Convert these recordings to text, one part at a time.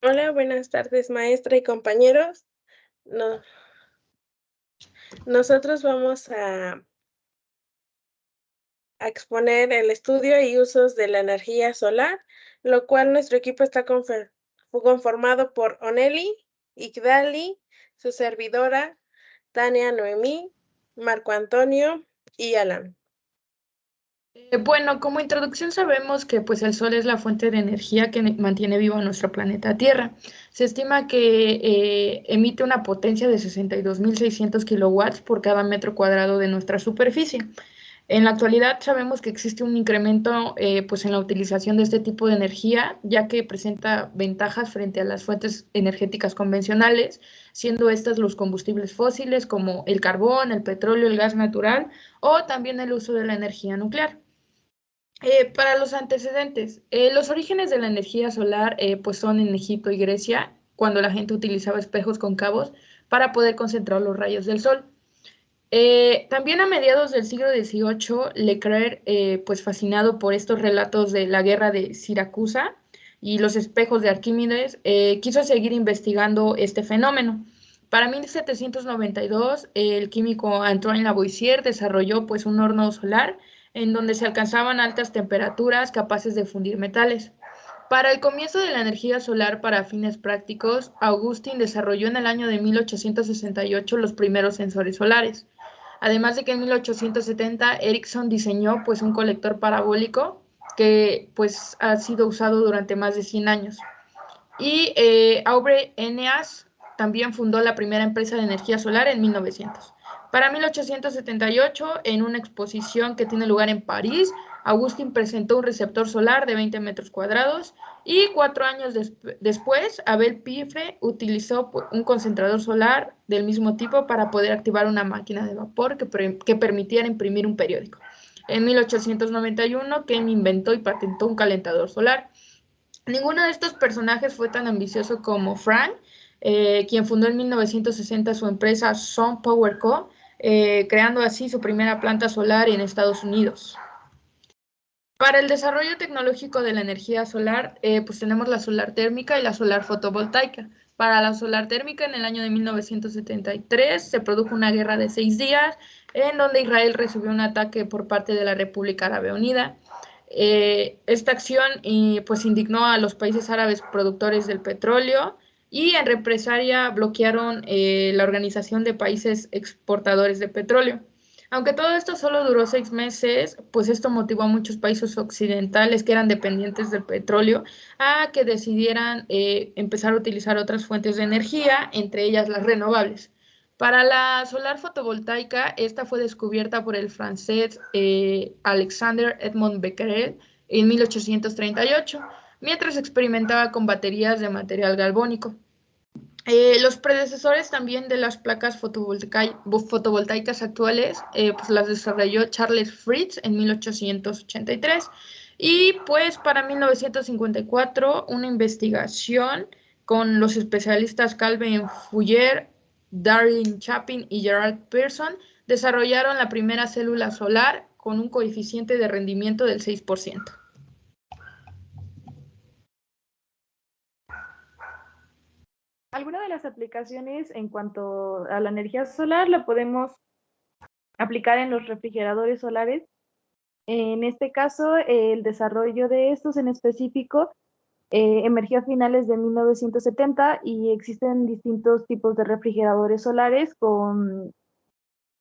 Hola, buenas tardes, maestra y compañeros. No- Nosotros vamos a exponer el estudio y usos de la energía solar, lo cual nuestro equipo está conformado por Oneli, Igdali, su servidora, Tania Noemí, Marco Antonio y Alan. Bueno, como introducción sabemos que pues el Sol es la fuente de energía que mantiene vivo a nuestro planeta Tierra. Se estima que emite una potencia de 62.600 kilowatts por cada metro cuadrado de nuestra superficie. En la actualidad sabemos que existe un incremento pues en la utilización de este tipo de energía, ya que presenta ventajas frente a las fuentes energéticas convencionales, siendo estas los combustibles fósiles como el carbón, el petróleo, el gas natural o también el uso de la energía nuclear. Para los antecedentes, los orígenes de la energía solar pues son en Egipto y Grecia, cuando la gente utilizaba espejos cóncavos para poder concentrar los rayos del sol. También a mediados del siglo XVIII, Leclerc, pues fascinado por estos relatos de la guerra de Siracusa y los espejos de Arquímedes, quiso seguir investigando este fenómeno. Para 1792, el químico Antoine Lavoisier desarrolló pues un horno solar en donde se alcanzaban altas temperaturas capaces de fundir metales. Para el comienzo de la energía solar para fines prácticos, Augustin desarrolló en el año de 1868 los primeros sensores solares. Además de que en 1870 Ericsson diseñó pues un colector parabólico que pues ha sido usado durante más de 100 años. Y Aubrey Eneas también fundó la primera empresa de energía solar en 1900. Para 1878, en una exposición que tiene lugar en París, Augustin presentó un receptor solar de 20 metros cuadrados y 4 años después, Abel Pifre utilizó un concentrador solar del mismo tipo para poder activar una máquina de vapor que permitiera imprimir un periódico. En 1891, Ken inventó y patentó un calentador solar. Ninguno de estos personajes fue tan ambicioso como Frank, quien fundó en 1960 su empresa Sun Power Co., creando así su primera planta solar en Estados Unidos. Para el desarrollo tecnológico de la energía solar, pues tenemos la solar térmica y la solar fotovoltaica. Para la solar térmica, en el año de 1973 se produjo una guerra de 6 días en donde Israel recibió un ataque por parte de la República Árabe Unida. Esta acción pues indignó a los países árabes productores del petróleo y en represalia bloquearon la Organización de Países Exportadores de Petróleo. Aunque todo esto solo duró 6 meses, pues esto motivó a muchos países occidentales que eran dependientes del petróleo a que decidieran empezar a utilizar otras fuentes de energía, entre ellas las renovables. Para la solar fotovoltaica, esta fue descubierta por el francés Alexander Edmond Becquerel en 1838, mientras experimentaba con baterías de material galvónico. Los predecesores también de las placas fotovoltaicas actuales, pues las desarrolló Charles Fritts en 1883 y pues para 1954 una investigación con los especialistas Calvin Fuller, Darren Chapin y Gerald Pearson desarrollaron la primera célula solar con un coeficiente de rendimiento del 6%. Alguna de las aplicaciones en cuanto a la energía solar la podemos aplicar en los refrigeradores solares. En este caso, el desarrollo de estos en específico emergió a finales de 1970 y existen distintos tipos de refrigeradores solares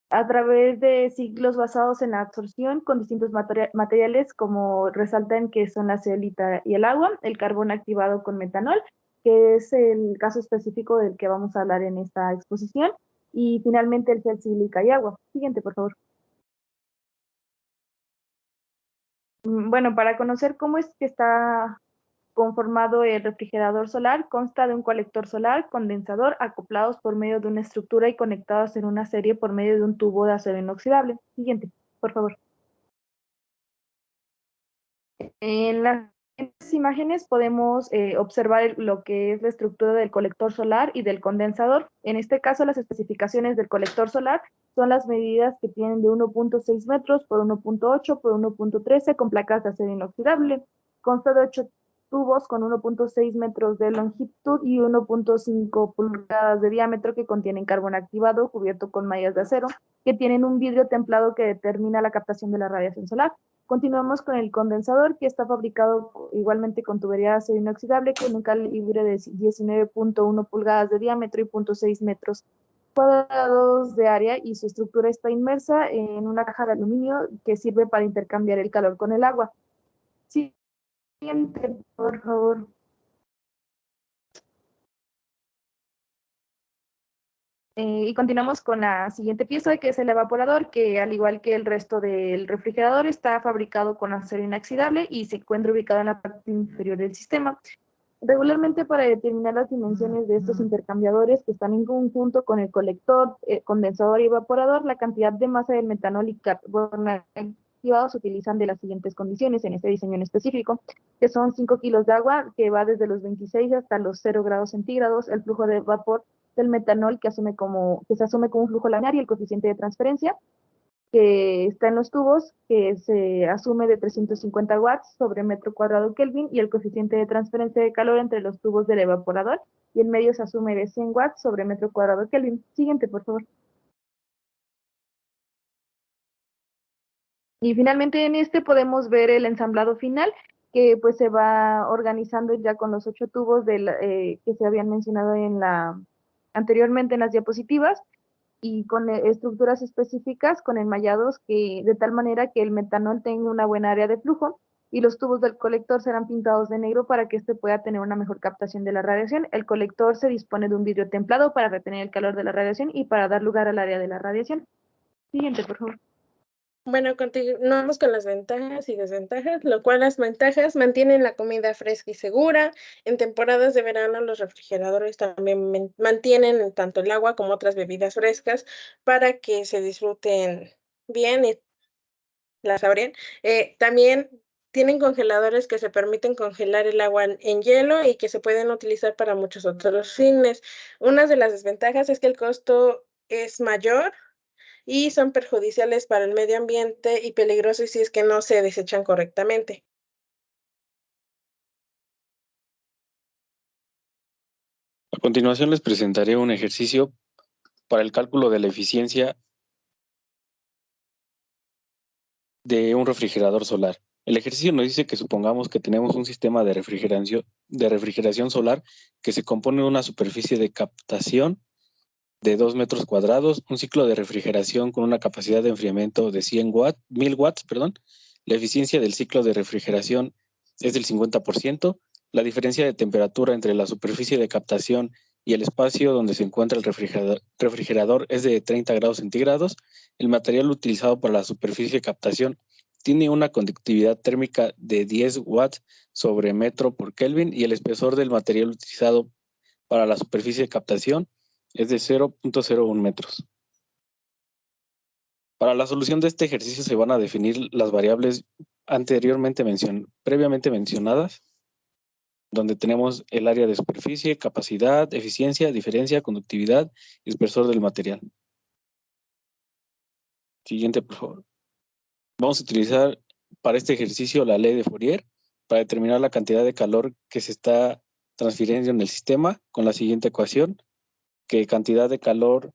a través de ciclos basados en la absorción con distintos materiales como resaltan que son la zeolita y el agua, el carbón activado con metanol, que es el caso específico del que vamos a hablar en esta exposición, y finalmente el gel sílica y agua. Siguiente, por favor. Bueno, para conocer cómo es que está conformado el refrigerador solar, consta de un colector solar, condensador, acoplados por medio de una estructura y conectados en una serie por medio de un tubo de acero inoxidable. Siguiente, por favor. En las imágenes podemos observar lo que es la estructura del colector solar y del condensador. En este caso, las especificaciones del colector solar son las medidas que tienen de 1.6 metros por 1.8 por 1.13 con placas de acero inoxidable. Consta de tubos con 1.6 metros de longitud y 1.5 pulgadas de diámetro que contienen carbón activado cubierto con mallas de acero, que tienen un vidrio templado que determina la captación de la radiación solar. Continuamos con el condensador, que está fabricado igualmente con tubería de acero inoxidable con un calibre de 19.1 pulgadas de diámetro y 0.6 metros cuadrados de área, y su estructura está inmersa en una caja de aluminio que sirve para intercambiar el calor con el agua. Siguiente, por favor. Y continuamos con la siguiente pieza, que es el evaporador, que al igual que el resto del refrigerador está fabricado con acero inoxidable y se encuentra ubicado en la parte inferior del sistema. Regularmente, para determinar las dimensiones de estos intercambiadores que están en conjunto con el colector, condensador y evaporador, la cantidad de masa del metanol y carbón activado se utilizan de las siguientes condiciones en este diseño en específico, que son 5 kilos de agua, que va desde los 26 hasta los 0 grados centígrados, el flujo de vapor del metanol que se asume como un flujo laminar, y el coeficiente de transferencia que está en los tubos, que se asume de 350 watts sobre metro cuadrado Kelvin, y el coeficiente de transferencia de calor entre los tubos del evaporador, y en medio se asume de 100 watts sobre metro cuadrado Kelvin. Siguiente, por favor. Y finalmente en este podemos ver el ensamblado final, que pues se va organizando ya con los 8 tubos que se habían mencionado anteriormente en las diapositivas, y con estructuras específicas, con enmallados de tal manera que el metanol tenga una buena área de flujo, y los tubos del colector serán pintados de negro para que éste pueda tener una mejor captación de la radiación. El colector se dispone de un vidrio templado para retener el calor de la radiación y para dar lugar al área de la radiación. Siguiente, por favor. Bueno, continuamos con las ventajas y desventajas, lo cual las ventajas mantienen la comida fresca y segura. En temporadas de verano, los refrigeradores también mantienen tanto el agua como otras bebidas frescas para que se disfruten bien y las abren. También tienen congeladores que se permiten congelar el agua en hielo y que se pueden utilizar para muchos otros fines. Una de las desventajas es que el costo es mayor y son perjudiciales para el medio ambiente y peligrosos si es que no se desechan correctamente. A continuación les presentaré un ejercicio para el cálculo de la eficiencia de un refrigerador solar. El ejercicio nos dice que supongamos que tenemos un sistema de refrigeración solar que se compone de una superficie de captación de 2 metros cuadrados, un ciclo de refrigeración con una capacidad de enfriamiento de 1000 watts, La eficiencia del ciclo de refrigeración es del 50%. La diferencia de temperatura entre la superficie de captación y el espacio donde se encuentra el refrigerador es de 30 grados centígrados. El material utilizado para la superficie de captación tiene una conductividad térmica de 10 watts sobre metro por Kelvin, y el espesor del material utilizado para la superficie de captación es de 0.01 metros. Para la solución de este ejercicio se van a definir las variables previamente mencionadas, donde tenemos el área de superficie, capacidad, eficiencia, diferencia, conductividad y espesor del material. Siguiente, por favor. Vamos a utilizar para este ejercicio la ley de Fourier para determinar la cantidad de calor que se está transfiriendo en el sistema con la siguiente ecuación, que cantidad de calor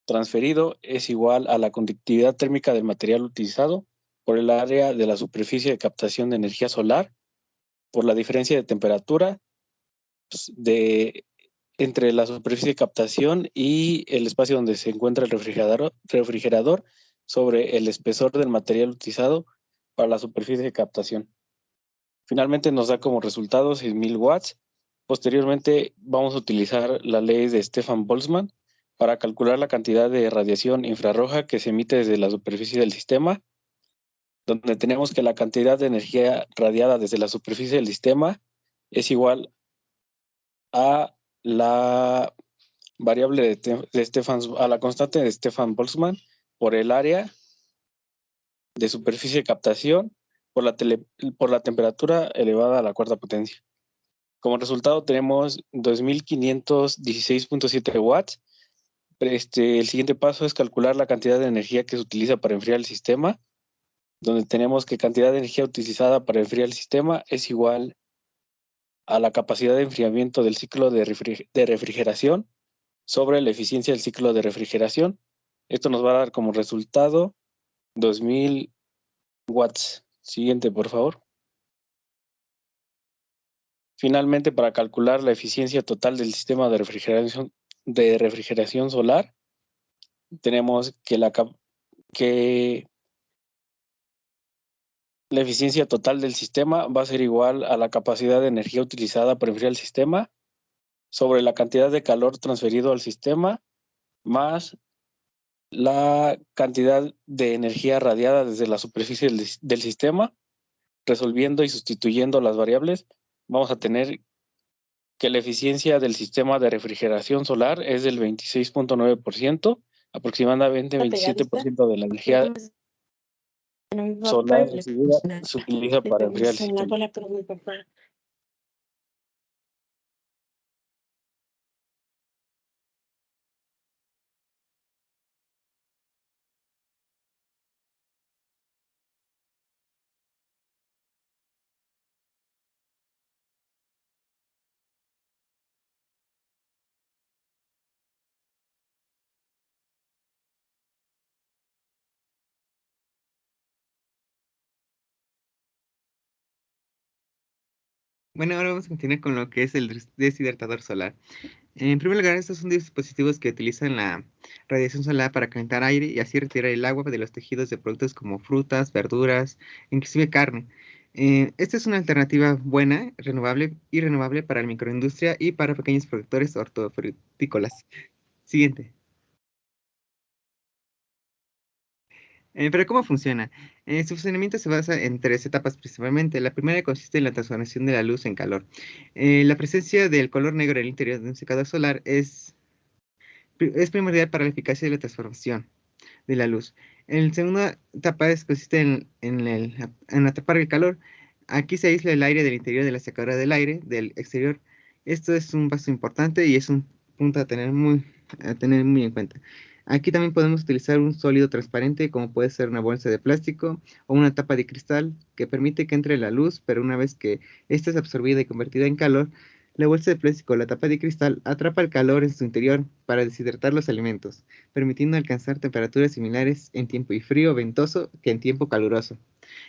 transferido es igual a la conductividad térmica del material utilizado por el área de la superficie de captación de energía solar por la diferencia de temperatura entre la superficie de captación y el espacio donde se encuentra el refrigerador sobre el espesor del material utilizado para la superficie de captación. Finalmente nos da como resultado 6000 watts. Posteriormente vamos a utilizar la ley de Stefan Boltzmann para calcular la cantidad de radiación infrarroja que se emite desde la superficie del sistema, donde tenemos que la cantidad de energía radiada desde la superficie del sistema es igual a la variable a la constante de Stefan Boltzmann por el área de superficie de captación por la temperatura elevada a la cuarta potencia. Como resultado tenemos 2516.7 watts. El siguiente paso es calcular la cantidad de energía que se utiliza para enfriar el sistema, donde tenemos que cantidad de energía utilizada para enfriar el sistema es igual a la capacidad de enfriamiento del ciclo de refrigeración sobre la eficiencia del ciclo de refrigeración. Esto nos va a dar como resultado 2000 watts. Siguiente, por favor. Finalmente, para calcular la eficiencia total del sistema de refrigeración solar, tenemos que la eficiencia total del sistema va a ser igual a la capacidad de energía utilizada para enfriar el sistema sobre la cantidad de calor transferido al sistema más la cantidad de energía radiada desde la superficie del sistema. Resolviendo y sustituyendo las variables, vamos a tener que la eficiencia del sistema de refrigeración solar es del 26.9%, aproximadamente 27% de la energía solar recibida se utiliza para enfriar el sistema. Bueno, ahora vamos a continuar con lo que es el deshidratador solar. En primer lugar, estos son dispositivos que utilizan la radiación solar para calentar aire y así retirar el agua de los tejidos de productos como frutas, verduras, inclusive carne. Esta es una alternativa buena, renovable para la microindustria y para pequeños productores hortofrutícolas. Siguiente. Pero ¿cómo funciona? Su funcionamiento se basa en tres etapas principalmente. La primera consiste en la transformación de la luz en calor. La presencia del color negro en el interior de un secador solar es primordial para la eficacia de la transformación de la luz. La segunda etapa consiste en atrapar el calor. Aquí se aísla el aire del interior de la secadora del aire del exterior. Esto es un paso importante y es un punto a tener muy en cuenta. Aquí también podemos utilizar un sólido transparente, como puede ser una bolsa de plástico o una tapa de cristal, que permite que entre la luz, pero una vez que esta es absorbida y convertida en calor, la bolsa de plástico o la tapa de cristal atrapa el calor en su interior para deshidratar los alimentos, permitiendo alcanzar temperaturas similares en tiempo frío ventoso que en tiempo caluroso.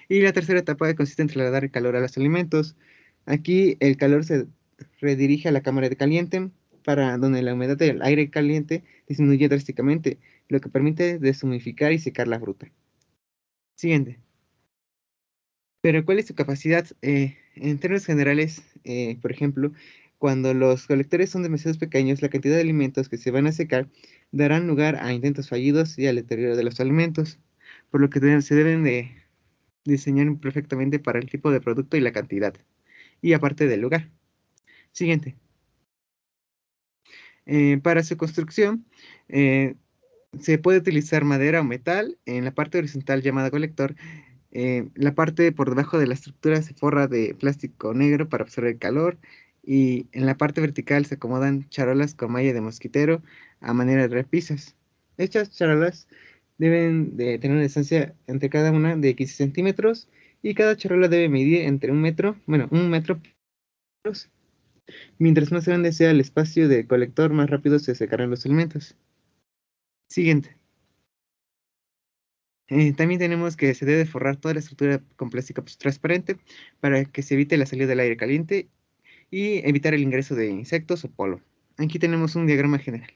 Y la tercera etapa consiste en trasladar el calor a los alimentos. Aquí el calor se redirige a la cámara de caliente, para donde la humedad del aire caliente disminuye drásticamente, lo que permite deshumidificar y secar la fruta. Siguiente. Pero ¿cuál es su capacidad? En términos generales, por ejemplo, cuando los colectores son demasiado pequeños, la cantidad de alimentos que se van a secar darán lugar a intentos fallidos y al deterioro de los alimentos, por lo que se deben de diseñar perfectamente para el tipo de producto y la cantidad, y aparte del lugar. Siguiente. Para su construcción, se puede utilizar madera o metal. En la parte horizontal llamada colector, la parte por debajo de la estructura se forra de plástico negro para absorber el calor, y en la parte vertical se acomodan charolas con malla de mosquitero a manera de repisas. Estas charolas deben de tener una distancia entre cada una de 15 centímetros y cada charola debe medir entre un metro. Mientras más grande sea el espacio de colector, más rápido se secarán los alimentos. Siguiente. También tenemos que se debe forrar toda la estructura con plástico transparente para que se evite la salida del aire caliente y evitar el ingreso de insectos o polvo. Aquí tenemos un diagrama general.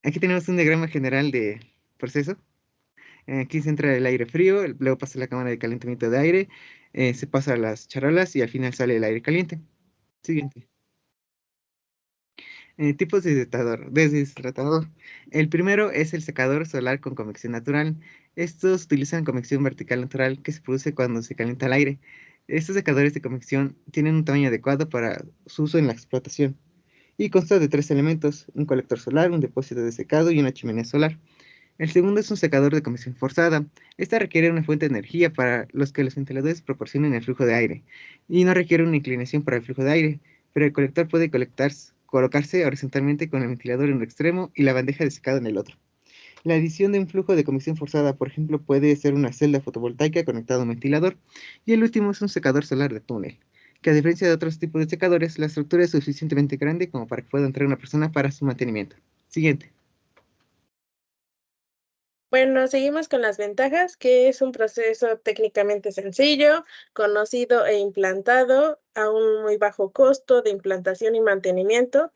Aquí tenemos un diagrama general de proceso. Aquí se entra el aire frío, luego pasa la cámara de calentamiento de aire, se pasa a las charolas y al final sale el aire caliente. Siguiente. Tipos de deshidratador. El primero es el secador solar con convección natural. Estos utilizan convección vertical natural que se produce cuando se calienta el aire. Estos secadores de convección tienen un tamaño adecuado para su uso en la explotación y consta de tres elementos: un colector solar, un depósito de secado y una chimenea solar. El segundo es un secador de convección forzada. Esta requiere una fuente de energía para los que los ventiladores proporcionen el flujo de aire y no requiere una inclinación para el flujo de aire, pero el colector puede colocarse horizontalmente con el ventilador en un extremo y la bandeja de secado en el otro. La adición de un flujo de convección forzada, por ejemplo, puede ser una celda fotovoltaica conectada a un ventilador. Y el último es un secador solar de túnel, que a diferencia de otros tipos de secadores, la estructura es suficientemente grande como para que pueda entrar una persona para su mantenimiento. Siguiente. Bueno, seguimos con las ventajas, que es un proceso técnicamente sencillo, conocido e implantado a un muy bajo costo de implantación y mantenimiento.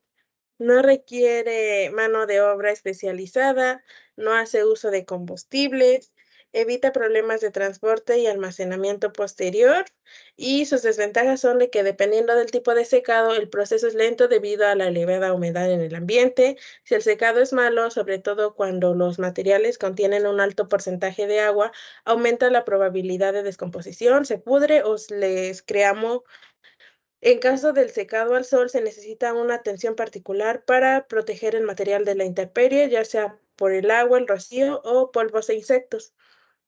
No requiere mano de obra especializada, no hace uso de combustibles, evita problemas de transporte y almacenamiento posterior, y sus desventajas son de que dependiendo del tipo de secado, el proceso es lento debido a la elevada humedad en el ambiente. Si el secado es malo, sobre todo cuando los materiales contienen un alto porcentaje de agua, aumenta la probabilidad de descomposición, se pudre o les creamos. En caso del secado al sol, se necesita una atención particular para proteger el material de la intemperie, ya sea por el agua, el rocío o polvos e insectos.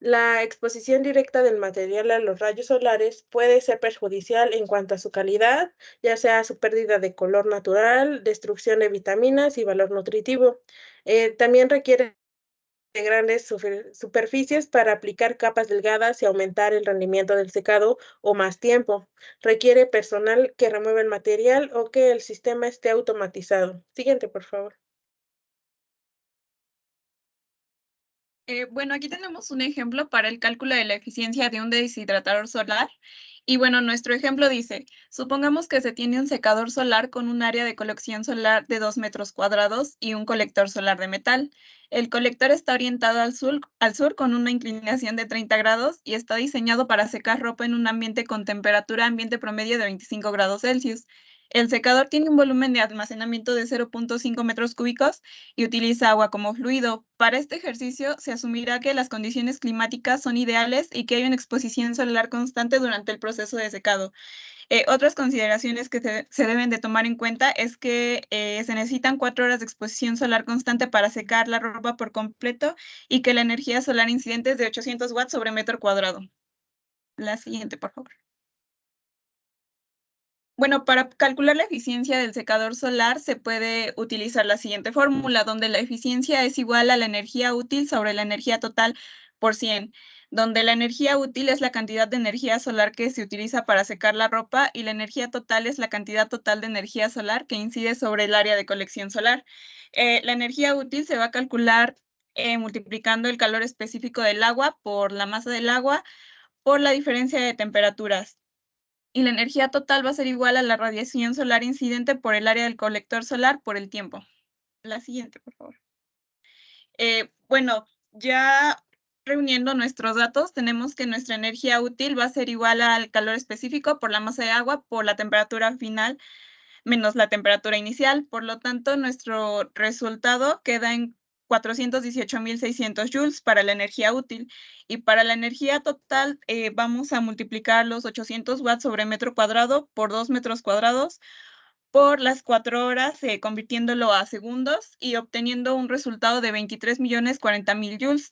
La exposición directa del material a los rayos solares puede ser perjudicial en cuanto a su calidad, ya sea su pérdida de color natural, destrucción de vitaminas y valor nutritivo. También requiere de grandes superficies para aplicar capas delgadas y aumentar el rendimiento del secado o más tiempo. Requiere personal que remueva el material o que el sistema esté automatizado. Siguiente, por favor. Bueno, aquí tenemos un ejemplo para el cálculo de la eficiencia de un deshidratador solar. Y bueno, nuestro ejemplo dice, supongamos que se tiene un secador solar con un área de colección solar de 2 metros cuadrados y un colector solar de metal. El colector está orientado al sur con una inclinación de 30 grados y está diseñado para secar ropa en un ambiente con temperatura ambiente promedio de 25 grados Celsius. El secador tiene un volumen de almacenamiento de 0.5 metros cúbicos y utiliza agua como fluido. Para este ejercicio se asumirá que las condiciones climáticas son ideales y que hay una exposición solar constante durante el proceso de secado. Otras consideraciones que se deben de tomar en cuenta es que se necesitan 4 horas de exposición solar constante para secar la ropa por completo y que la energía solar incidente es de 800 watts sobre metro cuadrado. La siguiente, por favor. Bueno, para calcular la eficiencia del secador solar se puede utilizar la siguiente fórmula, donde la eficiencia es igual a la energía útil sobre la energía total por 100, donde la energía útil es la cantidad de energía solar que se utiliza para secar la ropa y la energía total es la cantidad total de energía solar que incide sobre el área de colección solar. La energía útil se va a calcular multiplicando el calor específico del agua por la masa del agua por la diferencia de temperaturas. Y la energía total va a ser igual a la radiación solar incidente por el área del colector solar por el tiempo. La siguiente, por favor. Bueno, ya reuniendo nuestros datos, tenemos que nuestra energía útil va a ser igual al calor específico por la masa de agua por la temperatura final menos la temperatura inicial. Por lo tanto, nuestro resultado queda en 418.600 joules para la energía útil. Y para la energía total, vamos a multiplicar los 800 watts sobre metro cuadrado por 2 metros cuadrados por las 4 horas, convirtiéndolo a segundos y obteniendo un resultado de 23.040.000 joules.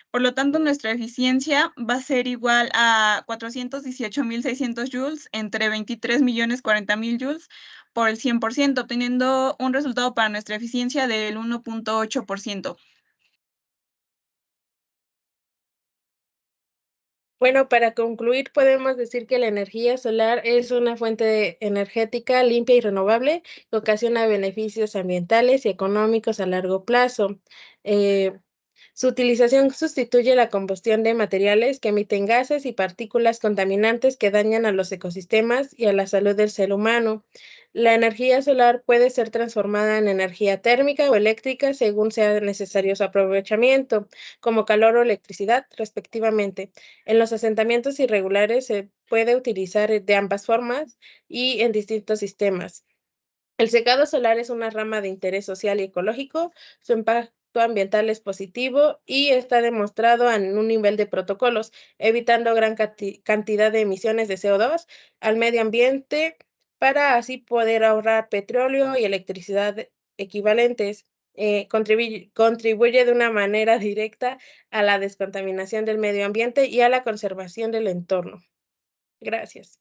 Por lo tanto, nuestra eficiencia va a ser igual a 418.600 joules entre 23.040.000 joules por el 100%, obteniendo un resultado para nuestra eficiencia del 1.8%. Bueno, para concluir, podemos decir que la energía solar es una fuente energética limpia y renovable que ocasiona beneficios ambientales y económicos a largo plazo. Su utilización sustituye la combustión de materiales que emiten gases y partículas contaminantes que dañan a los ecosistemas y a la salud del ser humano. La energía solar puede ser transformada en energía térmica o eléctrica según sea necesario su aprovechamiento, como calor o electricidad, respectivamente. En los asentamientos irregulares se puede utilizar de ambas formas y en distintos sistemas. El secado solar es una rama de interés social y ecológico. Su impacto ambiental es positivo y está demostrado en un nivel de protocolos, evitando gran cantidad de emisiones de CO2 al medio ambiente para así poder ahorrar petróleo y electricidad equivalentes. Contribuye de una manera directa a la descontaminación del medio ambiente y a la conservación del entorno. Gracias.